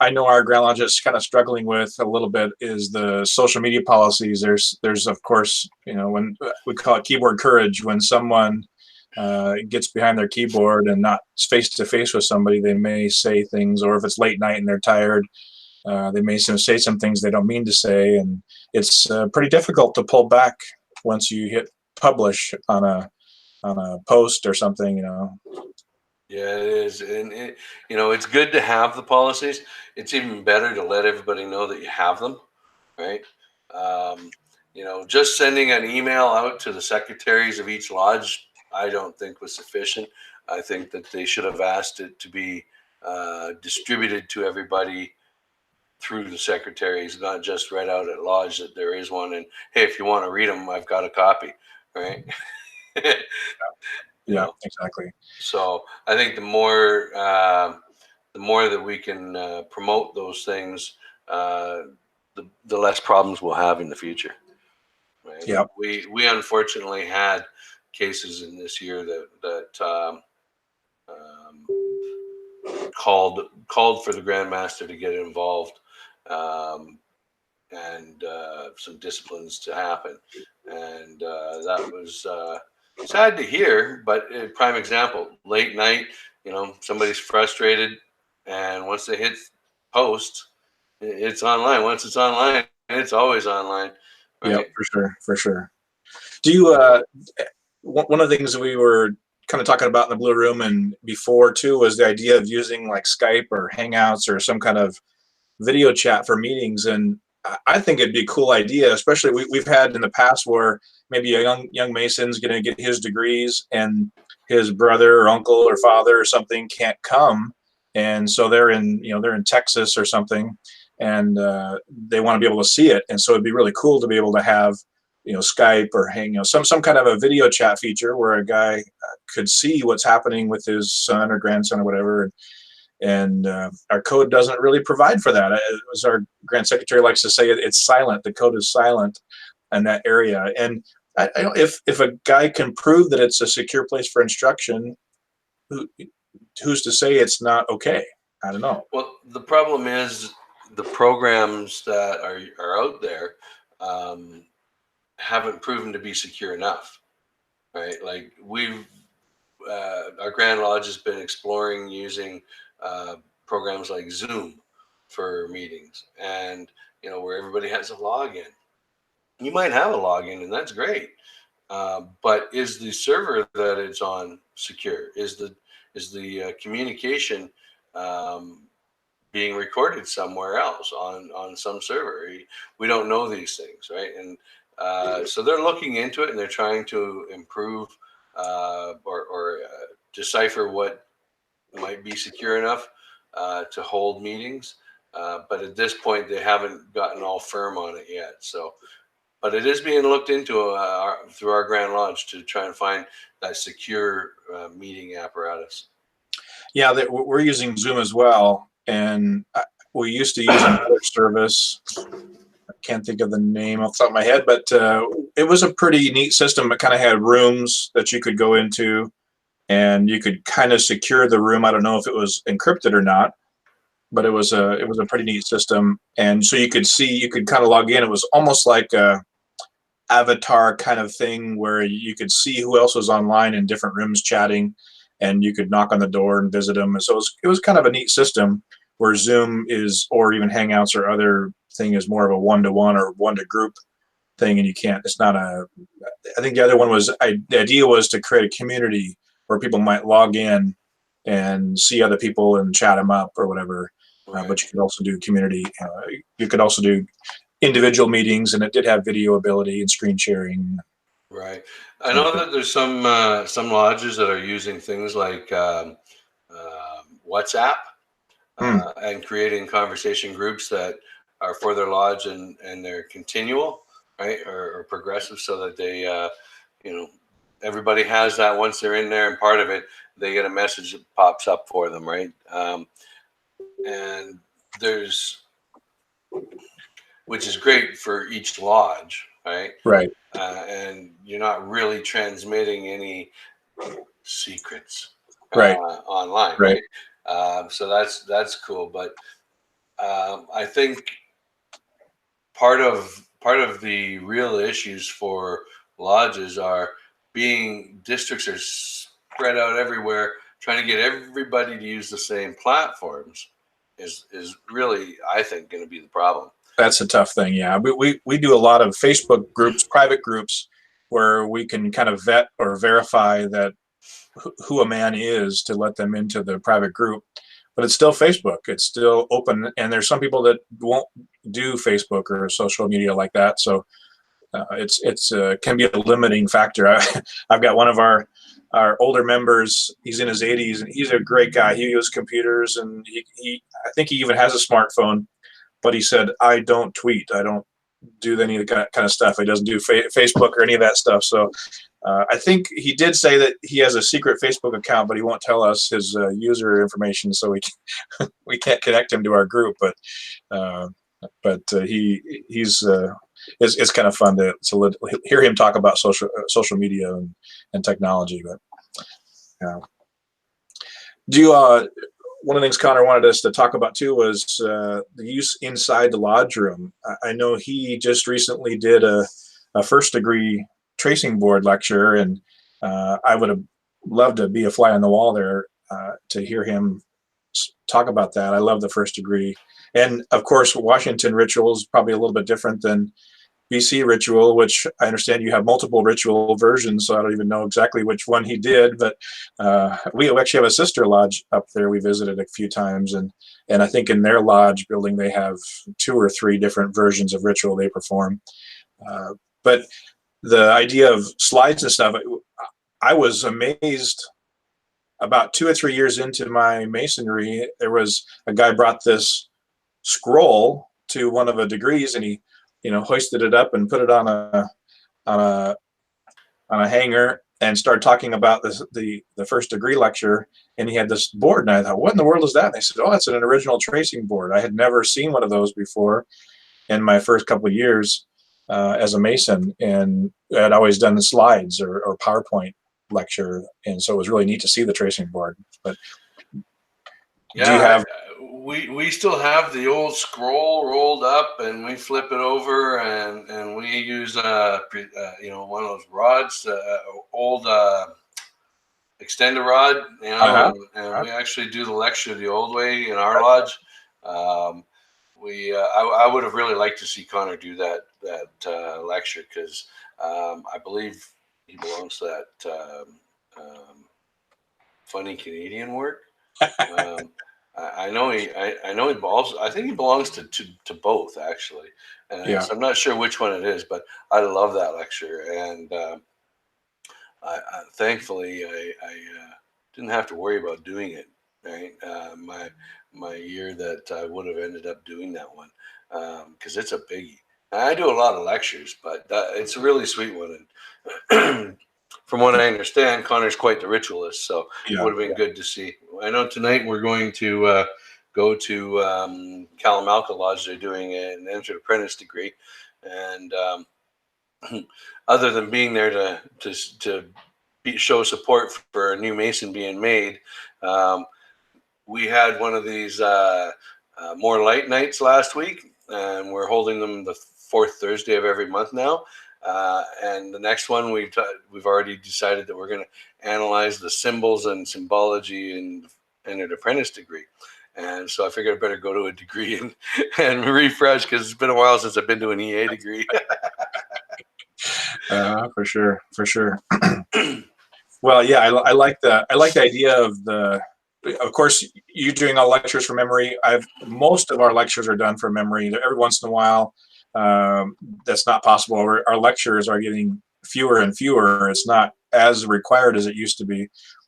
I know our Grand Lodge is kind of struggling with a little bit, is the social media policies. There's of course, when we call it keyboard courage, when someone gets behind their keyboard and not face to face with somebody, they may say things, or if it's late night and they're tired, they may say some things they don't mean to say, and it's pretty difficult to pull back once you hit publish on a post or something. Yeah, it is, and it's good to have the policies. It's even better to let everybody know that you have them, right? Just sending an email out to the secretaries of each lodge, I don't think was sufficient. I think that they should have asked it to be distributed to everybody through the secretaries, not just read out at lodge that there is one. And hey, if you want to read them, I've got a copy, right? Yeah, exactly. So I think the more that we can promote those things, the less problems we'll have in the future. Right? Yeah. We unfortunately had cases in this year that called for the Grand Master to get involved, and some disciplines to happen, and that was sad to hear. But a prime example, late night, somebody's frustrated, and once they hit post, it's online. Once it's online, it's always online. Right? Yeah, for sure. Do you? One of the things that we were kind of talking about in the Blue Room and before too was the idea of using like Skype or Hangouts or some kind of video chat for meetings. And I think it'd be a cool idea, especially we've had in the past where maybe a young Mason's going to get his degrees and his brother or uncle or father or something can't come, and so they're in Texas or something, and they want to be able to see it, and so it'd be really cool to be able to have Skype or some kind of a video chat feature where a guy could see what's happening with his son or grandson or whatever. And our code doesn't really provide for that. As our Grand Secretary likes to say, it's silent. The code is silent in that area. And if a guy can prove that it's a secure place for instruction, who's to say it's not okay? I don't know. Well, the problem is the programs that are out there haven't proven to be secure enough, right? Like our Grand Lodge has been exploring using programs like Zoom for meetings, and where everybody has a login. You might have a login, and that's great, but is the server that it's on secure? Is the communication being recorded somewhere else on some server? We don't know these things, right? And so they're looking into it, and they're trying to improve or decipher what might be secure enough to hold meetings. But at this point, they haven't gotten all firm on it yet. So, but it is being looked into through our Grand Lodge to try and find that secure meeting apparatus. Yeah, we're using Zoom as well, and we used to use another service. I can't think of the name off the top of my head, but it was a pretty neat system. It kind of had rooms that you could go into, and you could kind of secure the room. I don't know if it was encrypted or not, but it was a pretty neat system. And so you could kind of log in. It was almost like a avatar kind of thing where you could see who else was online in different rooms chatting, and you could knock on the door and visit them. And so it was kind of a neat system, where Zoom is, or even Hangouts or other thing, is more of a one-to-one or one-to-group thing, and it's not I think the other one was, the idea was to create a community where people might log in and see other people and chat them up or whatever. Right. But you could also do community. You could also do individual meetings, and it did have video ability and screen sharing. Right. I know that there's some lodges that are using things like WhatsApp and creating conversation groups that are for their lodge and they're continual, right, or progressive, so that they, everybody has that once they're in there and part of it, they get a message that pops up for them, right? And which is great for each lodge, right? Right. And you're not really transmitting any secrets right online, right? So that's cool. But I think part of the real issues for lodges are districts are spread out everywhere. Trying to get everybody to use the same platforms is really, I think, going to be the problem. That's a tough thing. Yeah, we do a lot of Facebook groups, private groups, where we can kind of vet or verify that who a man is to let them into the private group. But it's still Facebook. It's still open, and there's some people that won't do Facebook or social media like that. So it's can be a limiting factor. I've got one of our older members. He's in his 80s, and he's a great guy. He uses computers, and he I think he even has a smartphone. But he said, I don't tweet. I don't do any of that kind of stuff. He doesn't do Facebook or any of that stuff. So I think he did say that he has a secret Facebook account, but he won't tell us his user information, so we can't connect him to our group. But he's it's kind of fun to hear him talk about social media and technology. But do you? One of the things Connor wanted us to talk about too was the use inside the lodge room. I know he just recently did a first degree tracing board lecture, and I would have loved to be a fly on the wall there to hear him talk about that. I love the first degree, and of course Washington ritual is probably a little bit different than BC ritual, which I understand you have multiple ritual versions, so I don't even know exactly which one he did. But we actually have a sister lodge up there. We visited a few times, and I think in their lodge building they have 2 or 3 different versions of ritual they perform. But the idea of slides and stuff, I was amazed. About 2 or 3 years into my masonry, there was a guy brought this scroll to one of the degrees, and he, hoisted it up and put it on a hanger and started talking about the first degree lecture. And he had this board, and I thought, what in the world is that? And they said, oh, it's an original tracing board. I had never seen one of those before in my first couple of years as a Mason, and I'd always done the slides or PowerPoint lecture, and so it was really neat to see the tracing board. But yeah, do you have? We still have the old scroll rolled up, and we flip it over, and we use one of those rods, old extender rod, and we actually do the lecture the old way in our lodge. I would have really liked to see Connor do that lecture, because I believe he belongs to that funny Canadian work. I know he belongs. I think he belongs to both, actually. And so I'm not sure which one it is, but I love that lecture, and thankfully I didn't have to worry about doing it. Right, my year that I would have ended up doing that one, because it's a biggie. I do a lot of lectures, but it's a really sweet one. And from what I understand, Connor's quite the ritualist, so it would have been good to see. I know tonight we're going to go to Kalamalka Lodge. They're doing an entered apprentice degree, and other than being there to show support for a new Mason being made, we had one of these more light nights last week, and we're holding them the 4th Thursday of every month now. And the next one, we've already decided that we're going to analyze the symbols and symbology in an apprentice degree. And so I figured I better go to a degree and refresh, because it's been a while since I've been to an EA degree. For sure. Well, yeah, I like the idea of course, you doing all lectures from memory. Most of our lectures are done from memory. Every once in a while, that's not possible. Our lectures are getting fewer and fewer. It's not as required as it used to be.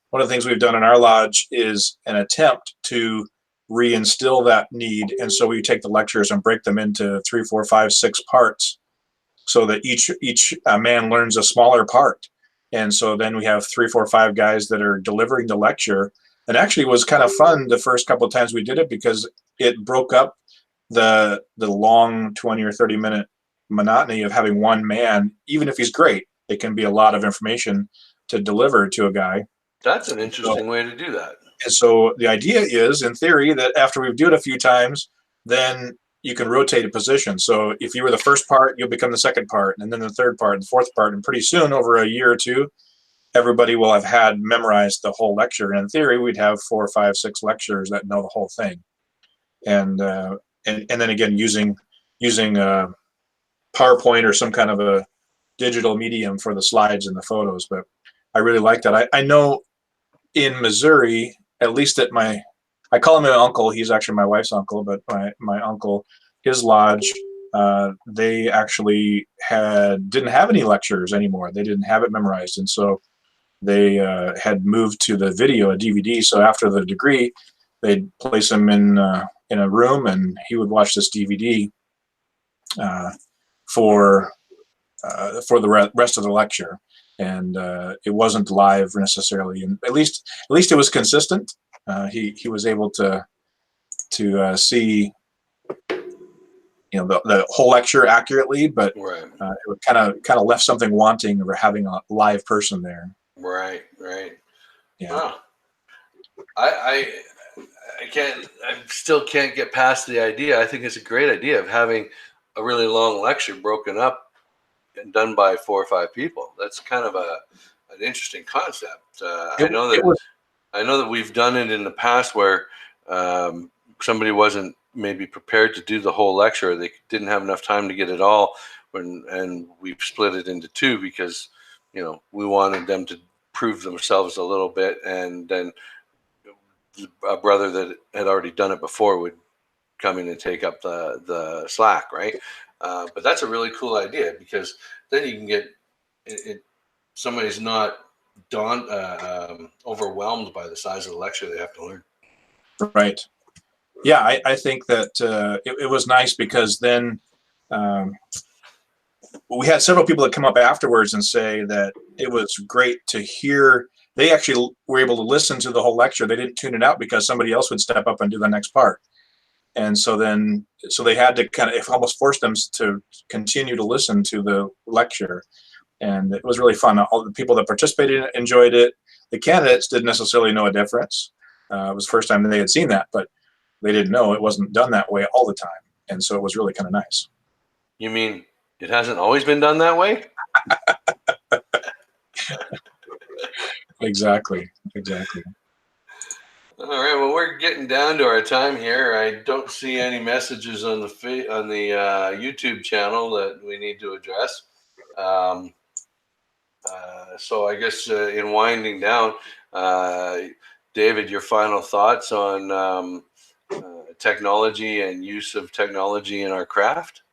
One of the things we've done in our lodge is an attempt to reinstill that need, and so we take the lectures and break them into 3, 4, 5, 6 parts, so that each man learns a smaller part. And so then we have 3, 4, 5 guys that are delivering the lecture. And actually it was kind of fun the first couple of times we did it, because it broke up the long 20 or 30 minute monotony of having one man. Even if he's great, it can be a lot of information to deliver to a guy. That's an interesting way to do that. And so the idea is, in theory, that after we do it a few times, then you can rotate a position. So if you were the first part, you'll become the second part, and then the third part, and the fourth part, and pretty soon, over a year or two, everybody will have had memorized the whole lecture. And in theory, we'd have 4, 5, 6 lecturers that know the whole thing. And then again, using PowerPoint or some kind of a digital medium for the slides and the photos. But I really like that. I know in Missouri, at least at I call him an uncle. He's actually my wife's uncle, but my uncle, his lodge, they actually didn't have any lectures anymore. They didn't have it memorized, and so they had moved to the video, a DVD. So after the degree, they'd place him in a room, and he would watch this DVD for the rest of the lecture. And it wasn't live necessarily, and at least it was consistent. He was able to see the whole lecture accurately, but it kind of left something wanting over having a live person there. Right. Yeah. Wow. I still can't get past the idea. I think it's a great idea of having a really long lecture broken up and done by 4 or 5 people. That's kind of an interesting concept. I know that we've done it in the past where somebody wasn't maybe prepared to do the whole lecture. They didn't have enough time to get it all, and we've split it into two because, we wanted them to prove themselves a little bit, and then a brother that had already done it before would come in and take up the slack, right? But that's a really cool idea, because then you can get somebody's not overwhelmed by the size of the lecture they have to learn. Right. Yeah, I think that it was nice, because then we had several people that come up afterwards and say that it was great to hear. They actually were able to listen to the whole lecture. They didn't tune it out because somebody else would step up and do the next part. And so they had to kind of almost force them to continue to listen to the lecture. And it was really fun. All the people that participated enjoyed it. The candidates didn't necessarily know a difference. It was the first time they had seen that, but they didn't know it wasn't done that way all the time. And so it was really kind of nice. You mean it hasn't always been done that way? Exactly. All right. Well, we're getting down to our time here. I don't see any messages on the YouTube channel that we need to address. So I guess in winding down, David, your final thoughts on technology and use of technology in our craft?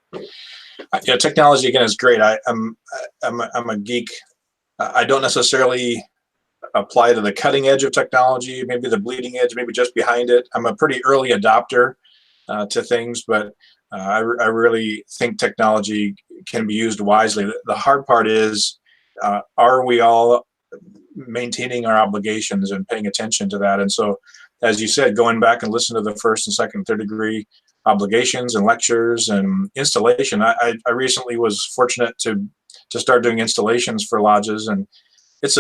Yeah, technology again is great. I'm a geek. I don't necessarily apply to the cutting edge of technology, maybe the bleeding edge, maybe just behind it. I'm a pretty early adopter to things, but I really think technology can be used wisely. The hard part is, are we all maintaining our obligations and paying attention to that? And so, as you said, going back and listen to the first and second, third degree obligations and lectures and installation. I recently was fortunate to start doing installations for lodges, and it's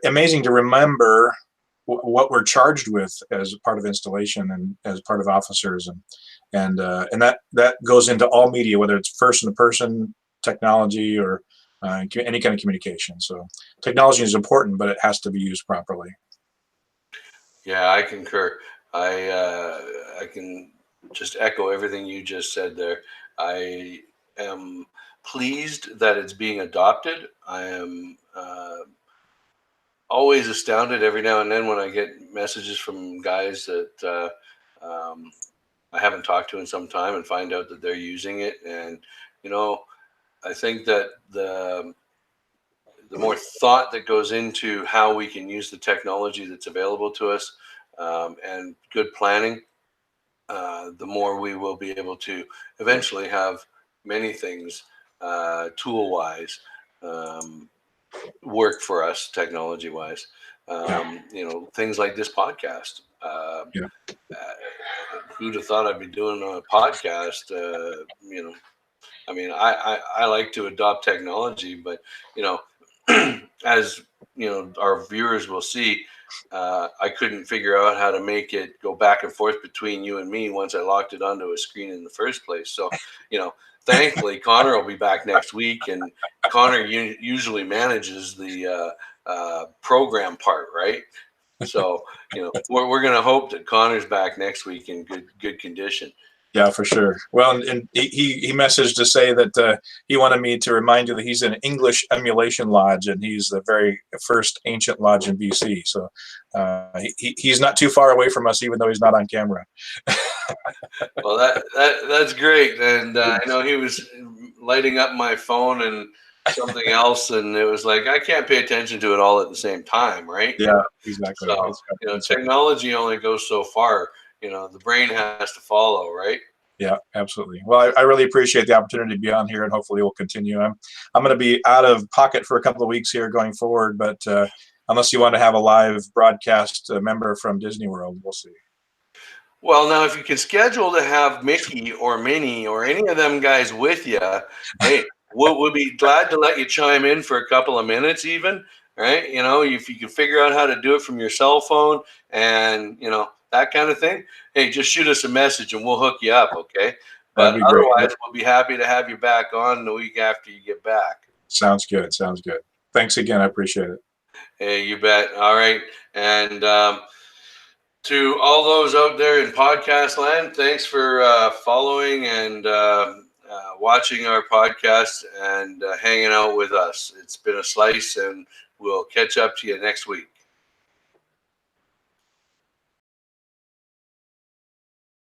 amazing to remember what we're charged with as part of installation and as part of officers, and that goes into all media, whether it's person-to-person technology or any kind of communication. So technology is important, but it has to be used properly. Yeah, I concur. I can just echo everything you just said there. I am pleased that it's being adopted. I am always astounded every now and then when I get messages from guys that I haven't talked to in some time, and find out that they're using it. And I think that the more thought that goes into how we can use the technology that's available to us, and good planning, the more we will be able to eventually have many things tool-wise work for us technology-wise. Things like this podcast. Yeah. Who'd have thought I'd be doing a podcast? I like to adopt technology, but as our viewers will see, I couldn't figure out how to make it go back and forth between you and me once I locked it onto a screen in the first place. So, thankfully, Connor will be back next week, and Connor usually manages the program part, right? So, we're going to hope that Connor's back next week in good condition. Yeah, for sure. Well, and he messaged to say that he wanted me to remind you that he's an English emulation lodge, and he's the very first ancient lodge in BC. So he's not too far away from us, even though he's not on camera. Well, that's great. And I know he was lighting up my phone and something else, and it was like, I can't pay attention to it all at the same time, right? Yeah, exactly. So, technology only goes so far. The brain has to follow, right? Yeah, absolutely. Well, I really appreciate the opportunity to be on here, and hopefully we'll continue. I'm going to be out of pocket for a couple of weeks here going forward, but unless you want to have a live broadcast member from Disney World, we'll see. Well, now, if you can schedule to have Mickey or Minnie or any of them guys with you, hey, we'll be glad to let you chime in for a couple of minutes even, right? If you can figure out how to do it from your cell phone and, that kind of thing, hey, just shoot us a message and we'll hook you up, okay? But otherwise, we'll be happy to have you back on the week after you get back. Sounds good. Thanks again. I appreciate it. Hey, you bet. All right. And To all those out there in podcast land, thanks for following and watching our podcast and hanging out with us. It's been a slice, and we'll catch up to you next week.